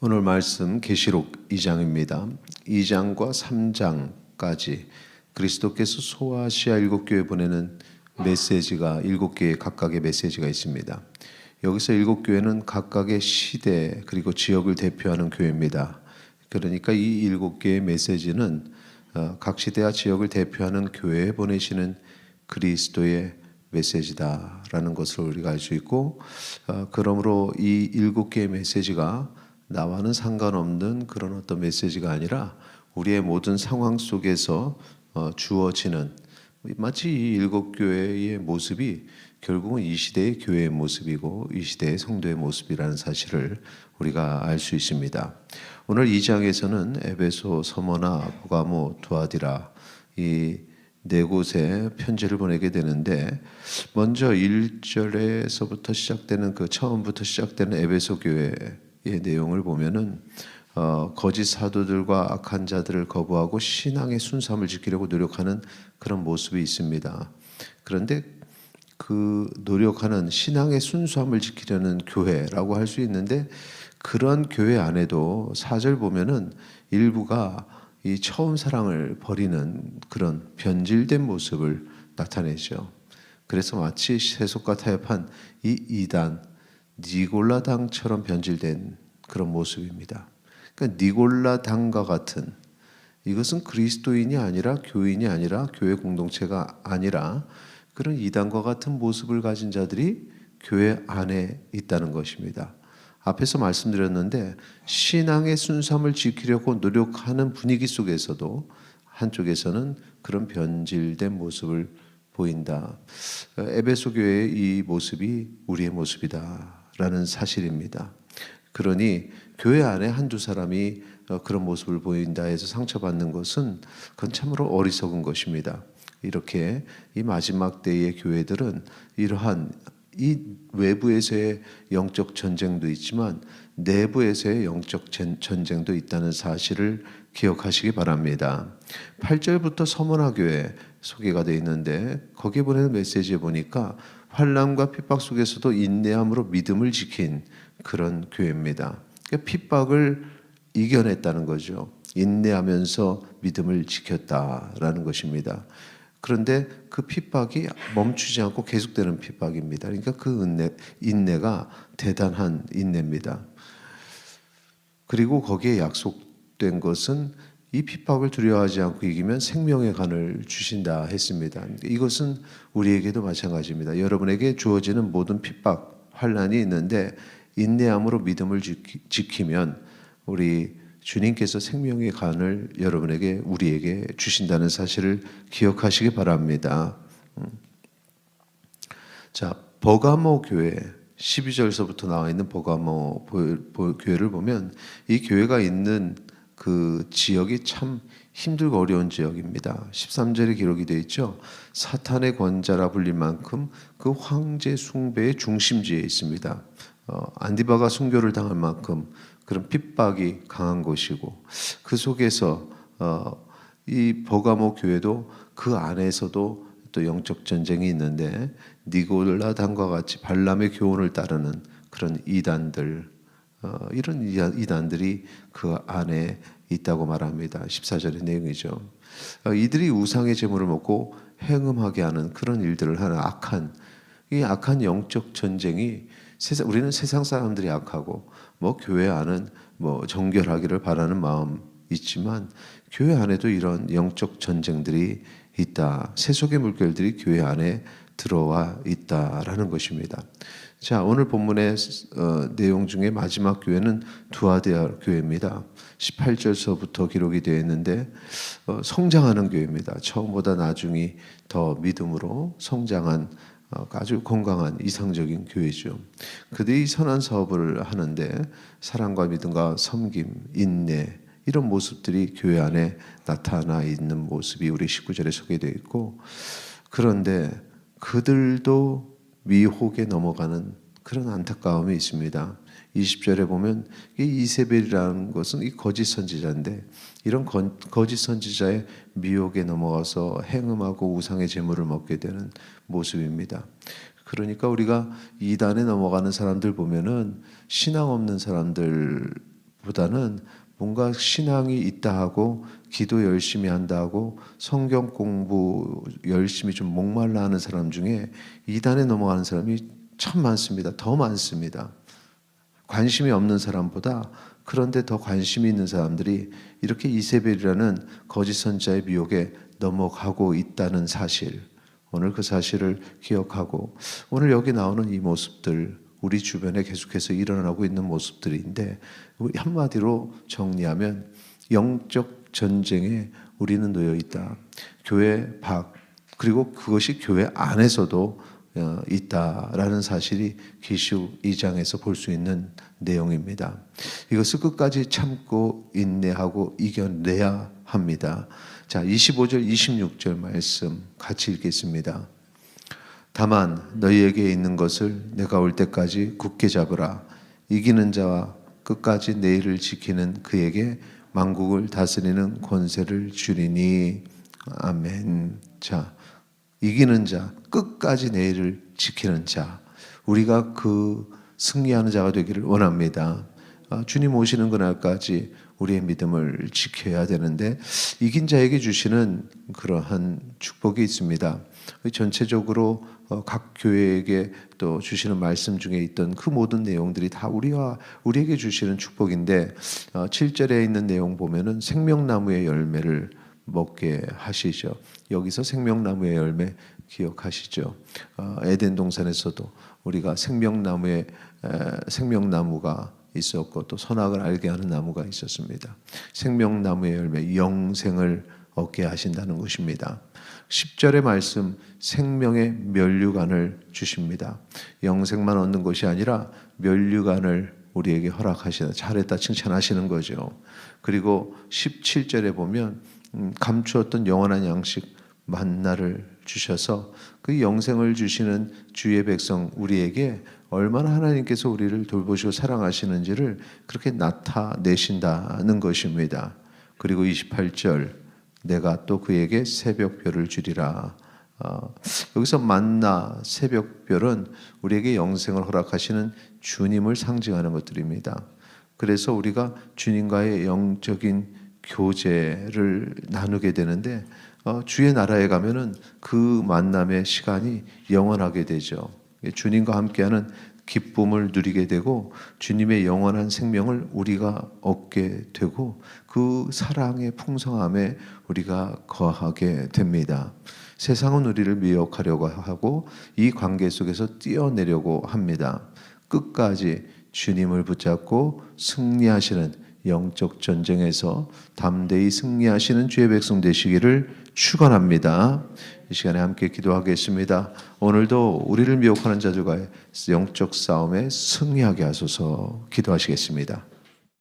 오늘 말씀 계시록 2장입니다. 2장과 3장까지 그리스도께서 소아시아 7교회 보내는 메시지가 7개의 각각의 메시지가 있습니다. 여기서 7교회는 각각의 시대 그리고 지역을 대표하는 교회입니다. 그러니까 이 7개의 메시지는 각 시대와 지역을 대표하는 교회에 보내시는 그리스도의 메시지다라는 것을 우리가 알 수 있고, 그러므로 이 7개의 메시지가 나와는 상관없는 그런 어떤 메시지가 아니라 우리의 모든 상황 속에서 주어지는, 마치 이 7교회의 모습이 결국은 이 시대의 교회의 모습이고 이 시대의 성도의 모습이라는 사실을 우리가 알 수 있습니다. 오늘 2장에서는 에베소, 서머나, 보가모, 두아디라 이 네 곳에 편지를 보내게 되는데, 먼저 1절에서부터 시작되는 처음부터 시작되는 에베소 교회의 내용을 보면은 거짓 사도들과 악한 자들을 거부하고 신앙의 순수함을 지키려고 노력하는 그런 모습이 있습니다. 그런데 그 노력하는 신앙의 순수함을 지키려는 교회라고 할 수 있는데, 그런 교회 안에도 4절 보면은 일부가 이 처음 사랑을 버리는 그런 변질된 모습을 나타내죠. 그래서 마치 세속과 타협한 이 이단 니골라당처럼 변질된 그런 모습입니다. 그러니까 니골라당과 같은, 이것은 그리스도인이 아니라 교인이 아니라 교회 공동체가 아니라 그런 이단과 같은 모습을 가진 자들이 교회 안에 있다는 것입니다. 앞에서 말씀드렸는데, 신앙의 순수함을 지키려고 노력하는 분위기 속에서도 한쪽에서는 그런 변질된 모습을 보인다. 에베소 교회의 이 모습이 우리의 모습이다라는 사실입니다. 그러니 교회 안에 한두 사람이 그런 모습을 보인다 해서 상처받는 것은 그건 참으로 어리석은 것입니다. 이렇게 이 마지막 때의 교회들은 이러한 이 외부에서의 영적 전쟁도 있지만 내부에서의 영적 전쟁도 있다는 사실을 기억하시기 바랍니다. 8절부터 서머나 교회 소개가 되어 있는데, 거기에 보내는 메시지에 보니까 환난과 핍박 속에서도 인내함으로 믿음을 지킨 그런 교회입니다. 그러니까 핍박을 이겨냈다는 거죠. 인내하면서 믿음을 지켰다라는 것입니다. 그런데 그 핍박이 멈추지 않고 계속되는 핍박입니다. 그러니까 그 인내가 대단한 인내입니다. 그리고 거기에 약속된 것은 이 핍박을 두려워하지 않고 이기면 생명의 간을 주신다 했습니다. 이것은 우리에게도 마찬가지입니다. 여러분에게 주어지는 모든 핍박, 환난이 있는데 인내함으로 믿음을 지키면 우리 주님께서 생명의 간을 여러분에게, 우리에게 주신다는 사실을 기억하시기 바랍니다. 자, 버가모 교회 12절서부터 나와 있는 버가모 교회를 보면 이 교회가 있는 그 지역이 참 힘들고 어려운 지역입니다. 13절에 기록이 되어 있죠. 사탄의 권자라 불릴 만큼 그 황제 숭배의 중심지에 있습니다. 안디바가 순교를 당할 만큼 그런 핍박이 강한 곳이고, 그 속에서 이 버가모 교회도 그 안에서도 또 영적 전쟁이 있는데, 니골라당과 같이 발람의 교훈을 따르는 그런 이단들, 이런 이단들이 그 안에 있다고 말합니다. 14절의 내용이죠. 이들이 우상의 제물을 먹고 행음하게 하는 그런 일들을 하는 이 악한 영적 전쟁이, 우리는 세상 사람들이 악하고 교회 안은 정결하기를 바라는 마음 있지만 교회 안에도 이런 영적 전쟁들이 있다. 세속의 물결들이 교회 안에 들어와 있다라는 것입니다. 자, 오늘 본문의 내용 중에 마지막 교회는 두아디아 교회입니다. 18절서부터 기록이 되어 있는데, 성장하는 교회입니다. 처음보다 나중이 더 믿음으로 성장한 아주 건강한 이상적인 교회죠. 그들이 선한 사업을 하는데 사랑과 믿음과 섬김, 인내, 이런 모습들이 교회 안에 나타나 있는 모습이 우리 19절에 소개되어 있고, 그런데 그들도 미혹에 넘어가는 그런 안타까움이 있습니다. 20절에 보면 이 이세벨이라는 것은 이 거짓 선지자인데, 이런 거짓 선지자의 미혹에 넘어가서 행음하고 우상의 제물을 먹게 되는 모습입니다. 그러니까 우리가 이단에 넘어가는 사람들 보면은 신앙 없는 사람들 보다는 뭔가 신앙이 있다 하고 기도 열심히 한다 하고 성경 공부 열심히 좀 목말라 하는 사람 중에 이단에 넘어가는 사람이 참 많습니다. 더 많습니다. 관심이 없는 사람보다 그런데 더 관심이 있는 사람들이 이렇게 이세벨이라는 거짓 선자의 미혹에 넘어가고 있다는 사실, 오늘 그 사실을 기억하고 오늘 여기 나오는 이 모습들, 우리 주변에 계속해서 일어나고 있는 모습들인데 한마디로 정리하면 영적 전쟁에 우리는 놓여 있다. 교회 밖 그리고 그것이 교회 안에서도 있다라는 사실이 계시록 2장에서 볼 수 있는 내용입니다. 이것을 끝까지 참고 인내하고 이겨내야 합니다. 자, 25절 26절 말씀 같이 읽겠습니다. 다만 너희에게 있는 것을 내가 올 때까지 굳게 잡으라. 이기는 자와 끝까지 내 일을 지키는 그에게 만국을 다스리는 권세를 주리니. 아멘. 자, 이기는 자, 끝까지 내 일을 지키는 자, 우리가 그 승리하는 자가 되기를 원합니다. 주님 오시는 그날까지 우리의 믿음을 지켜야 되는데 이긴 자에게 주시는 그러한 축복이 있습니다. 전체적으로 각 교회에게 또 주시는 말씀 중에 있던 그 모든 내용들이 다 우리에게 주시는 축복인데 7절에 있는 내용 보면은 생명나무의 열매를 먹게 하시죠. 여기서 생명나무의 열매 기억하시죠? 에덴 동산에서도 우리가 생명나무가 있었고 또 선악을 알게 하는 나무가 있었습니다. 생명나무의 열매, 영생을 얻게 하신다는 것입니다. 10절의 말씀, 생명의 면류관을 주십니다. 영생만 얻는 것이 아니라 면류관을 우리에게 허락하시다. 잘했다 칭찬하시는 거죠. 그리고 17절에 보면 감추었던 영원한 양식 만나를 주셔서 그 영생을 주시는 주의 백성 우리에게 얼마나 하나님께서 우리를 돌보시고 사랑하시는지를 그렇게 나타내신다는 것입니다. 그리고 28절 내가 또 그에게 새벽별을 주리라. 여기서 만나, 새벽별은 우리에게 영생을 허락하시는 주님을 상징하는 것들입니다. 그래서 우리가 주님과의 영적인 교제를 나누게 되는데 주의 나라에 가면은 그 만남의 시간이 영원하게 되죠. 주님과 함께하는 기쁨을 누리게 되고 주님의 영원한 생명을 우리가 얻게 되고 그 사랑의 풍성함에 우리가 거하게 됩니다. 세상은 우리를 미혹하려고 하고 이 관계 속에서 뛰어내려고 합니다. 끝까지 주님을 붙잡고 승리하시는 영적 전쟁에서 담대히 승리하시는 주의 백성 되시기를 축원합니다. 이 시간에 함께 기도하겠습니다. 오늘도 우리를 미혹하는 자들과의 영적 싸움에 승리하게 하소서. 기도하시겠습니다.